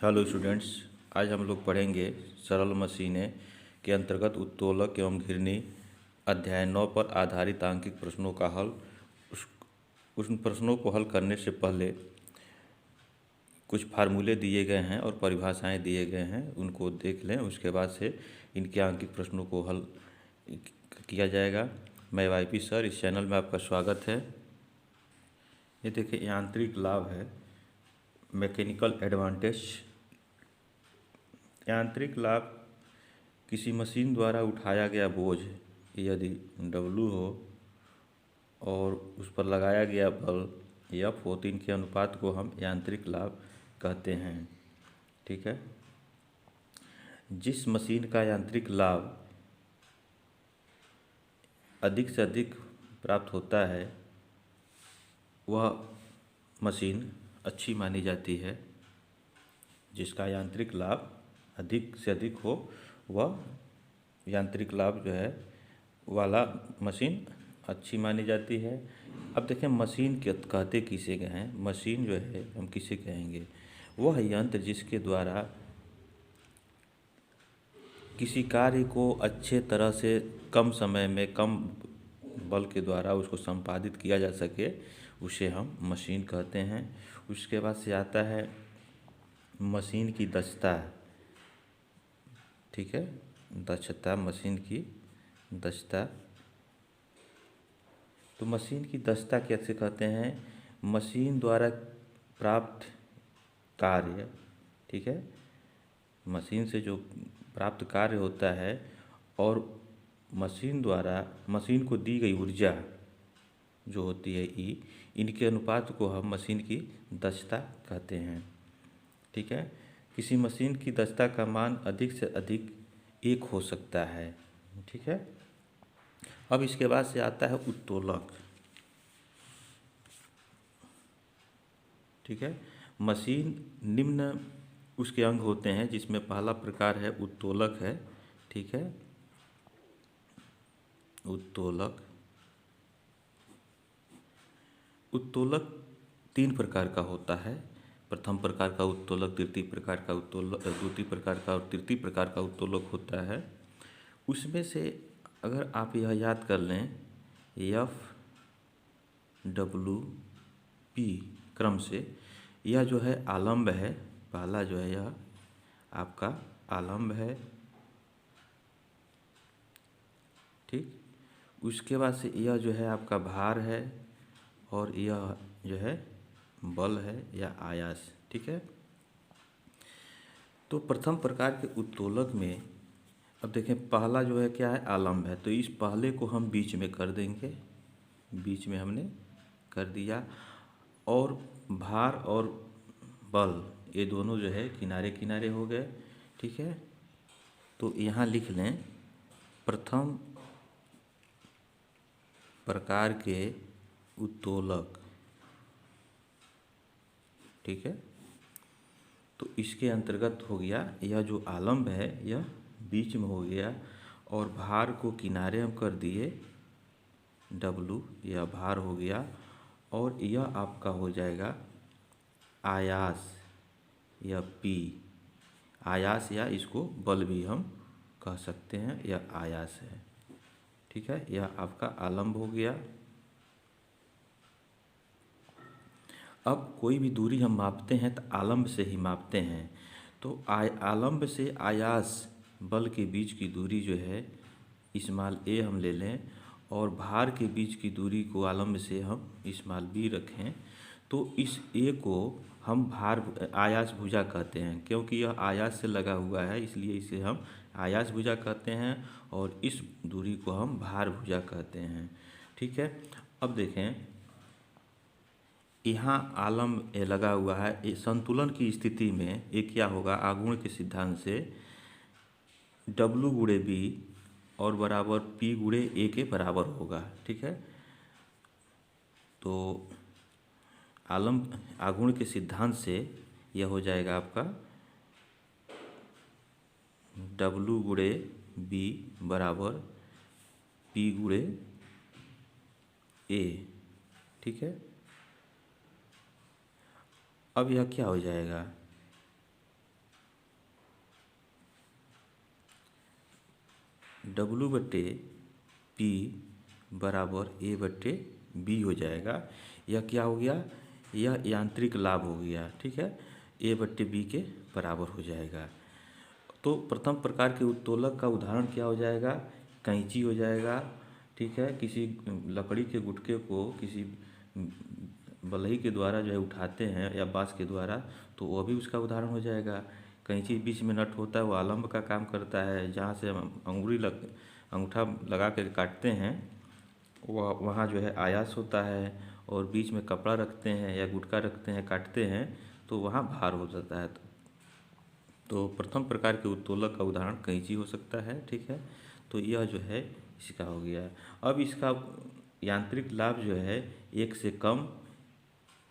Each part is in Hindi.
हेलो स्टूडेंट्स, आज हम लोग पढ़ेंगे सरल मशीनें के अंतर्गत उत्तोलक एवं घिरनी अध्याय 9 पर आधारित आंकिक प्रश्नों का हल। उस उन प्रश्नों को हल करने से पहले कुछ फार्मूले दिए गए हैं और परिभाषाएं दिए गए हैं, उनको देख लें। उसके बाद से इनके आंकिक प्रश्नों को हल किया जाएगा। मैं वाईपी सर, इस चैनल में आपका स्वागत है। ये देखिए, यांत्रिक लाभ है, मैकेनिकल एडवांटेज। यांत्रिक लाभ किसी मशीन द्वारा उठाया गया बोझ यदि W हो और उस पर लगाया गया बल F हो तो इनके अनुपात को हम यांत्रिक लाभ कहते हैं। ठीक है। जिस मशीन का यांत्रिक लाभ अधिक से अधिक प्राप्त होता है वह मशीन अच्छी मानी जाती है। जिसका यांत्रिक लाभ अधिक से अधिक हो वह यांत्रिक लाभ जो है वाला मशीन अच्छी मानी जाती है। अब देखें, मशीन के कहते किसे गए हैं। मशीन जो है हम किसे कहेंगे, वह यंत्र जिसके द्वारा किसी कार्य को अच्छे तरह से कम समय में कम बल के द्वारा उसको संपादित किया जा सके, उसे हम मशीन कहते हैं। उसके बाद से आता है मशीन की दक्षता। ठीक है, दक्षता, मशीन की दक्षता। तो मशीन की दक्षता कैसे कहते हैं, मशीन द्वारा प्राप्त कार्य। ठीक है, मशीन से जो प्राप्त कार्य होता है और मशीन द्वारा मशीन को दी गई ऊर्जा जो होती है E, इनके अनुपात को हम मशीन की दक्षता कहते हैं। ठीक है, किसी मशीन की दक्षता का मान अधिक से अधिक 1 हो सकता है। ठीक है। अब इसके बाद से आता है उत्तोलक। ठीक है, मशीन निम्न उसके अंग होते हैं जिसमें पहला प्रकार है उत्तोलक है। ठीक है, उत्तोलक। उत्तोलक 3 प्रकार का होता है। प्रथम प्रकार का उत्तोलक, द्वितीय प्रकार का उत्तोलक, द्वितीय प्रकार का और तृतीय प्रकार का उत्तोलक होता है। उसमें से अगर आप यह याद कर लें, FWP क्रम से, यह जो है आलम्ब है। पहला जो है यह आपका आलम्ब है। ठीक, उसके बाद से यह जो है आपका भार है और यह जो है बल है या आयास। ठीक है। तो प्रथम प्रकार के उत्तोलक में अब देखें, पहला जो है क्या है, आलम्ब है। तो इस पहले को हम बीच में कर देंगे, बीच में हमने कर दिया। और भार और बल ये दोनों जो है किनारे किनारे हो गए। ठीक है, तो यहाँ लिख लें प्रथम प्रकार के उत्तोलक। ठीक है, तो इसके अंतर्गत हो गया, यह जो आलम्ब है यह बीच में हो गया और भार को किनारे हम कर दिए, W, यह भार हो गया। और यह आपका हो जाएगा आयास, यह P, आयास, या इसको बल भी हम कह सकते हैं, यह आयास है। ठीक है, यह आपका आलम्ब हो गया। अब कोई भी दूरी हम मापते हैं तो आलम्ब से ही मापते हैं। तो आलम्ब से आयास बल के बीच की दूरी जो है स्मॉल a हम ले लें, और भार के बीच की दूरी को आलम्ब से हम स्मॉल b रखें, तो इस a को हम भार आयास भुजा कहते हैं। क्योंकि यह आयास से लगा हुआ है इसलिए इसे हम आयास भुजा कहते हैं और इस दूरी को हम भार भुजा कहते हैं। ठीक है। अब देखें, यहाँ आलम्ब लगा हुआ है। ये संतुलन की स्थिति में ये क्या होगा, आघूर्ण के सिद्धांत से W गुणे B और बराबर P गुणे A के बराबर होगा। ठीक है, तो आलम्ब आघूर्ण के सिद्धांत से यह हो जाएगा आपका W गुणे B बराबर P गुणे A। ठीक है, अब यह क्या हो जाएगा, डब्लू बट्टे पी बराबर ए बट्टे बी हो जाएगा। यह क्या हो गया, यह यांत्रिक लाभ हो गया, ठीक है, ए बट्टे बी के बराबर हो जाएगा। तो प्रथम प्रकार के उत्तोलक का उदाहरण क्या हो जाएगा, कैंची हो जाएगा, ठीक है। किसी लकड़ी के गुटके को किसी बलही के द्वारा जो है उठाते हैं या बाँस के द्वारा, तो वह भी उसका उदाहरण हो जाएगा। कैंची बीच में नट होता है, वो आलम्ब का काम करता है, जहाँ से हम अंगूठा लगा कर काटते हैं, वहाँ जो है आयास होता है, और बीच में कपड़ा रखते हैं या गुटका रखते हैं, काटते हैं, तो वहाँ भार हो जाता है। तो प्रथम प्रकार के उत्तोलक का उदाहरण कैंची हो सकता है, ठीक है। तो यह जो है इसका हो गया। अब इसका यांत्रिक लाभ जो है एक से कम,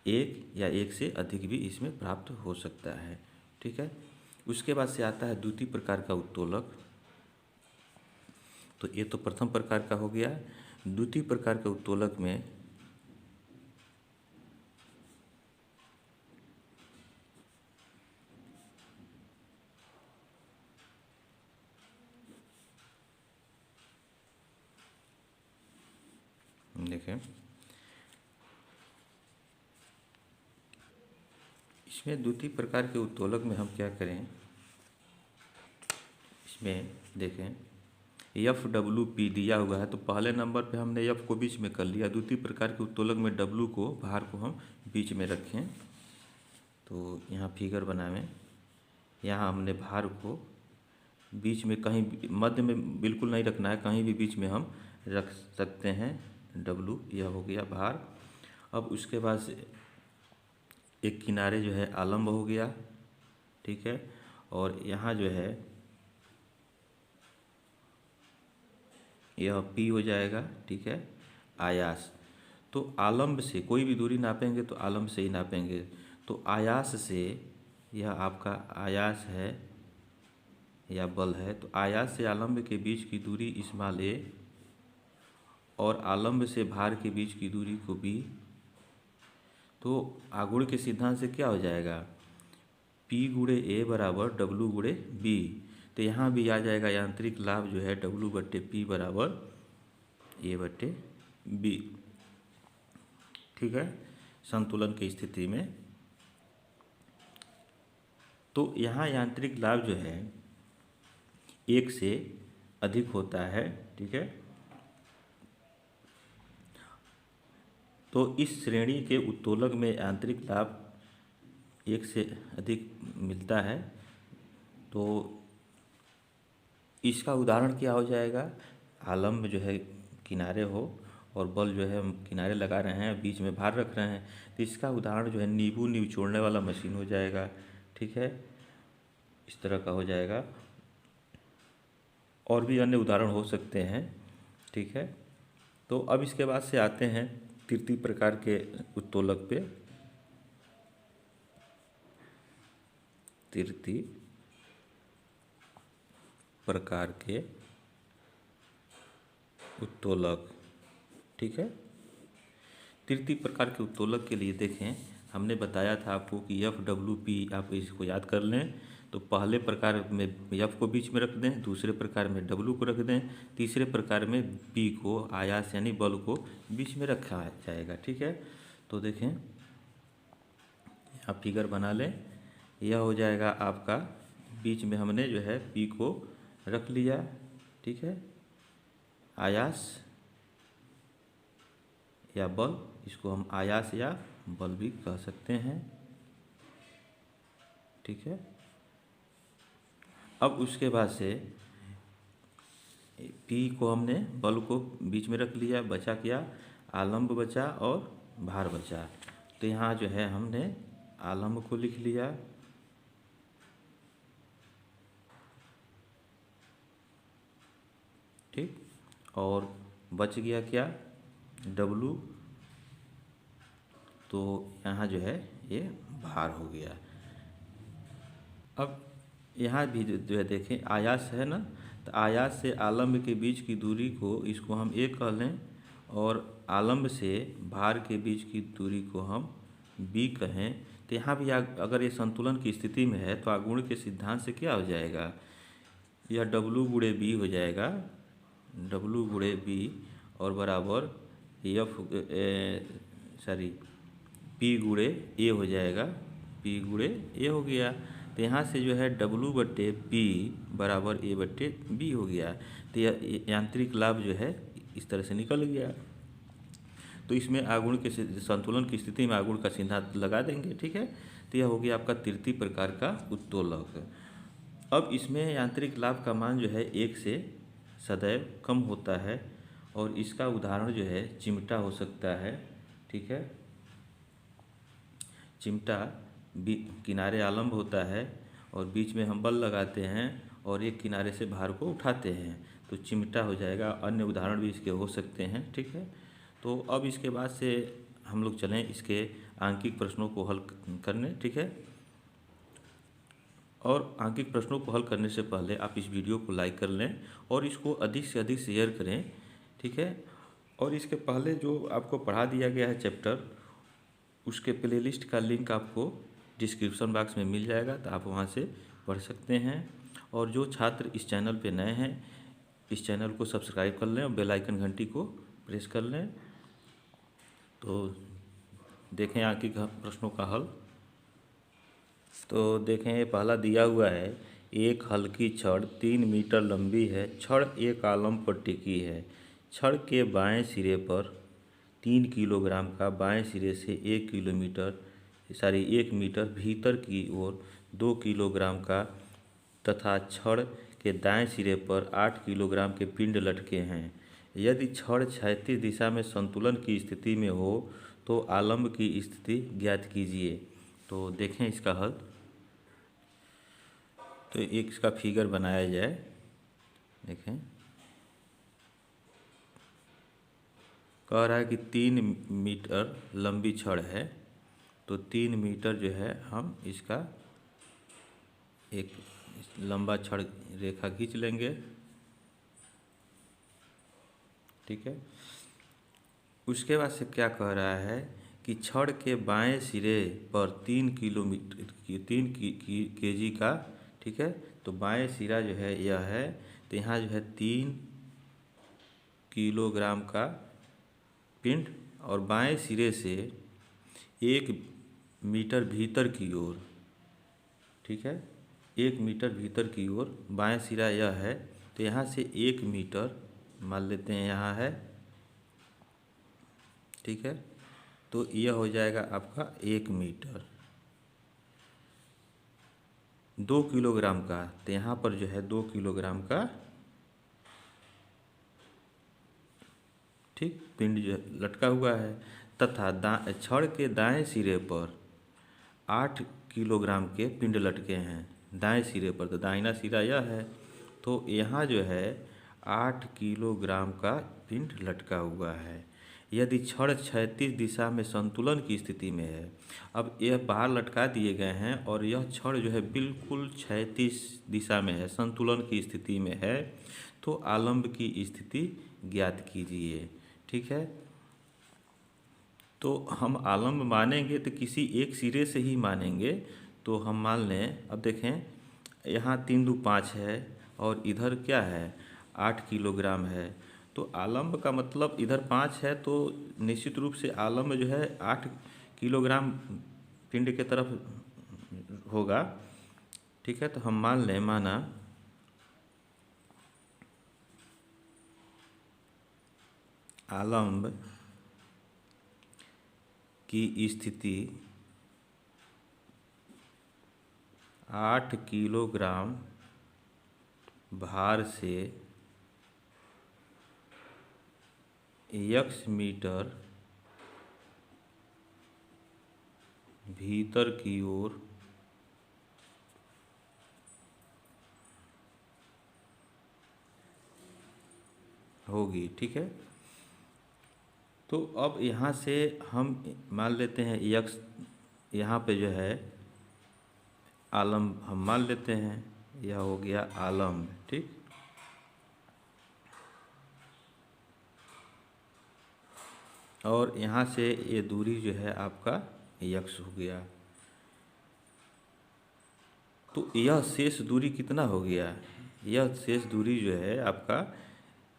एक या एक से अधिक भी इसमें प्राप्त हो सकता है, ठीक है। उसके बाद से आता है द्वितीय प्रकार का उत्तोलक। तो ये तो प्रथम प्रकार का हो गया। द्वितीय प्रकार के उत्तोलक में देखें, इसमें द्वितीय प्रकार के उत्तोलक में हम क्या करें, इसमें देखें FWP दिया हुआ है, तो पहले नंबर पे हमने F को बीच में कर लिया। द्वितीय प्रकार के उत्तोलक में W को, भार को हम बीच में रखें। तो यहाँ फिगर बनावें, यहाँ हमने भार को बीच में, कहीं मध्य में बिल्कुल नहीं रखना है, कहीं भी बीच में हम रख सकते हैं। W यह हो गया भार। अब उसके बाद से एक किनारे जो है आलम्ब हो गया, ठीक है, और यहाँ जो है यह P हो जाएगा, ठीक है, आयास। तो आलम्ब से कोई भी दूरी नापेंगे तो आलम्ब से ही नापेंगे। तो आयास से, यह आपका आयास है या बल है, तो आयास से आलम्ब के बीच की दूरी स्मॉल a, और आलम्ब से भार के बीच की दूरी को b। तो आघूर्ण के सिद्धांत से क्या हो जाएगा, P गुणे A बराबर W गुणे B। तो यहाँ भी आ जाएगा यांत्रिक लाभ जो है W बट्टे P बराबर A बट्टे B, ठीक है, संतुलन की स्थिति में। तो यहाँ यांत्रिक लाभ जो है एक से अधिक होता है, ठीक है। तो इस श्रेणी के उत्तोलक में यांत्रिक लाभ एक से अधिक मिलता है। तो इसका उदाहरण क्या हो जाएगा, आलम्ब जो है किनारे हो और बल जो है हम किनारे लगा रहे हैं, बीच में भार रख रहे हैं, तो इसका उदाहरण जो है नींबू निचोड़ने वाला मशीन हो जाएगा, ठीक है, इस तरह का हो जाएगा। और भी अन्य उदाहरण हो सकते हैं, ठीक है। तो अब इसके बाद से आते हैं तृतीय प्रकार के उत्तोलक पे। तृतीय प्रकार के उत्तोलक, ठीक है। तृतीय प्रकार के उत्तोलक के लिए देखें, हमने बताया था आपको कि FWP, आप इसको याद कर लें। तो पहले प्रकार में F को बीच में रख दें, दूसरे प्रकार में W को रख दें, तीसरे प्रकार में P को, आयास यानी बल को बीच में रखा जाएगा, ठीक है। तो देखें, आप फिगर बना लें, यह हो जाएगा आपका, बीच में हमने जो है P को रख लिया, ठीक है, आयास या बल, इसको हम आयास या बल भी कह सकते हैं, ठीक है। अब उसके बाद से P को हमने, बल को बीच में रख लिया, बचा क्या, आलम्ब बचा और भार बचा। तो यहाँ जो है हमने आलम्ब को लिख लिया, ठीक, और बच गया क्या, W। तो यहाँ जो है ये भार हो गया। अब यहाँ भी जो है देखें, आयास है ना, तो आयास से आलम्ब के बीच की दूरी को, इसको हम A कह लें, और आलम्ब से भार के बीच की दूरी को हम B कहें। तो यहाँ भी अगर ये संतुलन की स्थिति में है, तो आघूर्ण के सिद्धांत से क्या हो जाएगा, यह W गुणे B हो जाएगा, डब्लू गुणे बी और बराबर एफ सॉरी पी गुणे ए हो जाएगा, पी गुणे ए हो गया। तो यहाँ से जो है डब्लू बट्टे पी बराबर ए बट्टे बी हो गया। तो यह यांत्रिक लाभ जो है इस तरह से निकल गया। तो इसमें आघूर्ण के संतुलन की स्थिति में आघूर्ण का सिद्धांत लगा देंगे, ठीक है। तो यह हो गया आपका तृतीय प्रकार का उत्तोलक। अब इसमें यांत्रिक लाभ का मान जो है 1 से सदैव कम होता है और इसका उदाहरण जो है चिमटा हो सकता है, ठीक है। चिमटा किनारे आलंब होता है और बीच में हम बल लगाते हैं और एक किनारे से भार को उठाते हैं, तो चिमटा हो जाएगा। अन्य उदाहरण भी इसके हो सकते हैं, ठीक है। तो अब इसके बाद से हम लोग चलें इसके आंकिक प्रश्नों को हल करने, ठीक है। और आंकिक प्रश्नों को हल करने से पहले आप इस वीडियो को लाइक कर लें और इसको अधिक से अधिक शेयर करें, ठीक है। और इसके पहले जो आपको पढ़ा दिया गया है चैप्टर, उसके प्लेलिस्ट का लिंक आपको डिस्क्रिप्शन बॉक्स में मिल जाएगा, तो आप वहां से पढ़ सकते हैं। और जो छात्र इस चैनल पे नए हैं, इस चैनल को सब्सक्राइब कर लें और बेल आइकन घंटी को प्रेस कर लें। तो देखें आंकिक प्रश्नों का हल। तो देखें ये पहला दिया हुआ है, एक हल्की छड़ 3 मीटर लंबी है, छड़ एक आलंब पर टिकी है। छड़ के बाएं सिरे पर 3 किलोग्राम का, बाएं सिरे से 1 मीटर भीतर की ओर 2 किलोग्राम का तथा छड़ के दाएं सिरे पर 8 किलोग्राम के पिंड लटके हैं। यदि छड़ क्षैतिज दिशा में संतुलन की स्थिति में हो तो आलंब की स्थिति ज्ञात कीजिए। तो देखें इसका हल। तो एक इसका फिगर बनाया जाए, देखें। कह रहा है कि 3 मीटर लंबी छड़ है, तो 3 मीटर जो है हम इसका एक लंबा छड़ रेखा खींच लेंगे, ठीक है। उसके बाद से क्या कह रहा है कि छड़ के बाएं सिरे पर 3 केजी का, ठीक है। तो बाएं सिरा जो है यह है, तो यहाँ जो है 3 किलोग्राम का पिंड और बाएं सिरे से 1 मीटर भीतर की ओर, ठीक है, 1 मीटर भीतर की ओर बाएं सिरा यह है। तो यहाँ से 1 मीटर मान लेते हैं यहाँ है, ठीक है। तो यह हो जाएगा आपका 1 मीटर। 2 किलोग्राम का, तो यहाँ पर जो है 2 किलोग्राम का, ठीक, पिंड जो लटका हुआ है तथा छड़ के दाएं सिरे पर 8 किलोग्राम के पिंड लटके हैं, दाएं सिरे पर। तो दाहिना सिरा यह है, तो यहाँ जो है 8 किलोग्राम का पिंड लटका हुआ है। यदि छड़ क्षैतिज दिशा में संतुलन की स्थिति में है, अब यह बाहर लटका दिए गए हैं और यह छड़ जो है बिल्कुल क्षैतिज दिशा में है, संतुलन की स्थिति में है, तो आलंब की स्थिति ज्ञात कीजिए, ठीक है। तो हम आलंब मानेंगे तो किसी एक सिरे से ही मानेंगे। तो हम मान लें, अब देखें यहाँ 3 दू 5 है और इधर क्या है 8 किलोग्राम है, तो आलंब का मतलब इधर 5 है, तो निश्चित रूप से आलंब जो है 8 किलोग्राम पिंड के तरफ होगा, ठीक है। तो हम मान लें, माना आलंब की स्थिति 8 किलोग्राम भार से x मीटर भीतर की ओर होगी, ठीक है। तो अब यहाँ से हम मान लेते हैं x, यहाँ पे जो है आलंब हम मान लेते हैं, यह हो गया आलंब, ठीक। और यहाँ से ये दूरी जो है आपका x हो गया। तो यह शेष दूरी कितना हो गया, यह शेष दूरी जो है आपका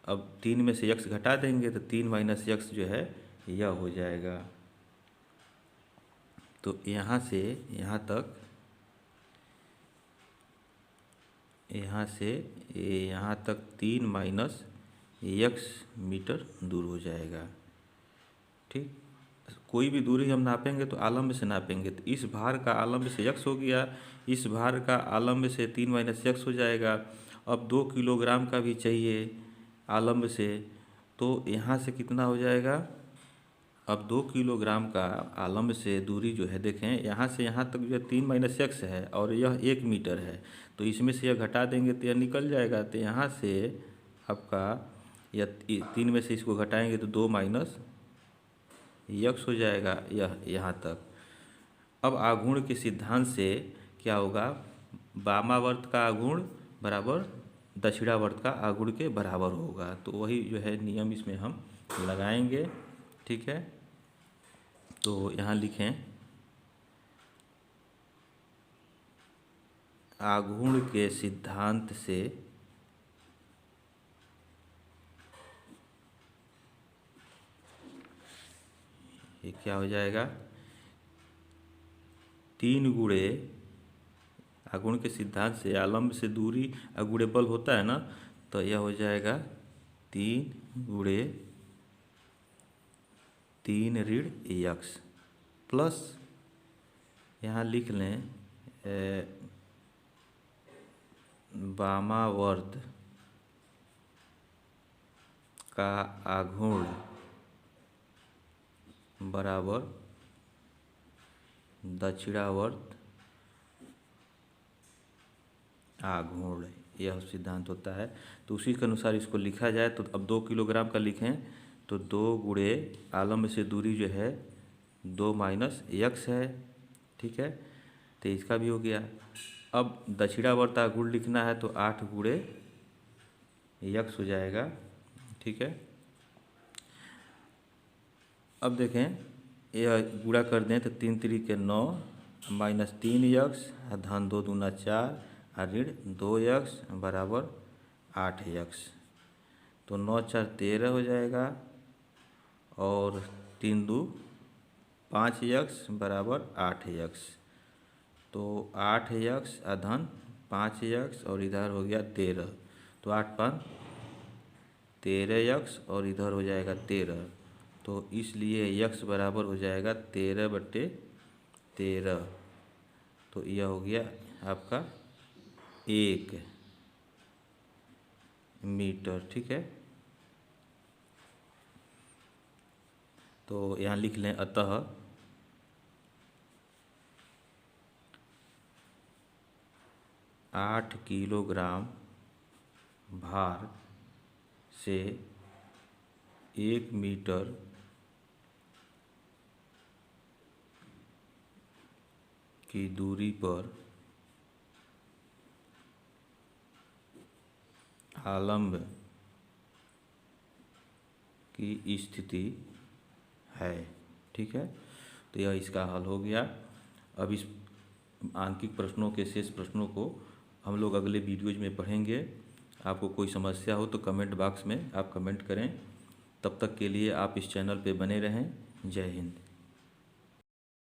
अब 3 में से x घटा देंगे तो 3 माइनस x जो है यह हो जाएगा। तो यहाँ से यहाँ तक, यहाँ से यहाँ तक 3 माइनस x मीटर दूर हो जाएगा। ठीक, कोई भी दूरी हम नापेंगे तो आलम्ब से नापेंगे, तो इस भार का आलम्ब से x हो गया, इस भार का आलम्ब से 3 माइनस x हो जाएगा। अब 2 किलोग्राम का भी चाहिए आलम्ब से, तो यहाँ से कितना हो जाएगा। अब 2 किलोग्राम का आलम्ब से दूरी जो है, देखें यहाँ से यहाँ तक जो है 3 माइनस x है और यह 1 मीटर है, तो इसमें से यह घटा देंगे तो यह निकल जाएगा। तो यहाँ से आपका यह 3 में से इसको घटाएंगे तो 2 माइनस x हो जाएगा यह यहाँ तक। अब आघूर्ण के सिद्धांत से क्या होगा, वामावर्त का आघूर्ण बराबर दक्षिणावर्त का आघूर्ण के बराबर होगा। तो वही जो है नियम इसमें हम लगाएंगे। ठीक है, तो यहाँ लिखें आघूर्ण के सिद्धांत से ये क्या हो जाएगा, 3 गुणे आघूर्ण के सिद्धांत से आलम्ब से दूरी अगुणे बल होता है ना, तो यह हो जाएगा 3 गुणे 3 ऋण x प्लस यहाँ लिख लें वामावर्त का आघूर्ण बराबर दक्षिणावर्त आघूर्ण, यह सिद्धांत होता है। तो उसी के अनुसार इसको लिखा जाए तो अब 2 किलोग्राम का लिखें तो 2 गुणे आलम्ब से दूरी जो है 2 माइनस x है। ठीक है, तो इसका भी हो गया। अब दक्षिणावर्त आघूर्ण लिखना है तो 8 गुणे x हो जाएगा। ठीक है, अब देखें यह गुणा कर दें तो 3 3 9 माइनस 3x धन 2 दूना 4 और ऋण 2x बराबर 8x। तो 9 4 13 हो जाएगा और 3 2 5x बराबर 8x। तो 8x धन 5x और इधर हो गया 13, तो 8 5 13x और इधर हो जाएगा 13। तो इसलिए x बराबर हो जाएगा 13/13। तो यह हो गया आपका 1 मीटर। ठीक है, तो यहाँ लिख लें अतः आठ किलोग्राम भार से 1 मीटर की दूरी पर आलम्ब की स्थिति है। ठीक है, तो यह इसका हल हो गया। अब इस आंकिक प्रश्नों के शेष प्रश्नों को हम लोग अगले वीडियोज में पढ़ेंगे। आपको कोई समस्या हो तो कमेंट बॉक्स में आप कमेंट करें। तब तक के लिए आप इस चैनल पे बने रहें। जय हिंद।